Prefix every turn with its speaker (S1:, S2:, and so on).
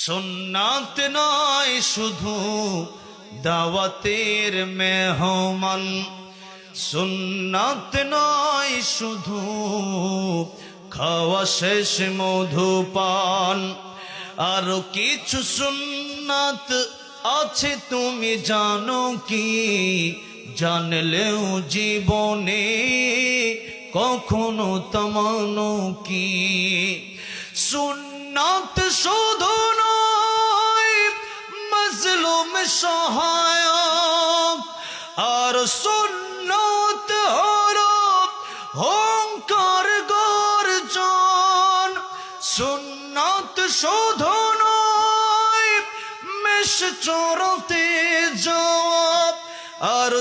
S1: সুন্নাত নয় শুধু দাওয়াতের মেহমান, সুন্নাত নয় শুধু খাওয়া শেষ মধুপান, আরো কিছু সুন্নাত আছে তুমি জানো কি? জানলেও জীবনে কখনো তমানো কি? সুন্নাত শুধু নয় মজলুম সহায়ক, আর সুন্নাত হলো হুঙ্কার গর্জন। সুন্নাত শুধু নয় মেষ চড়তে যাওয়া, আর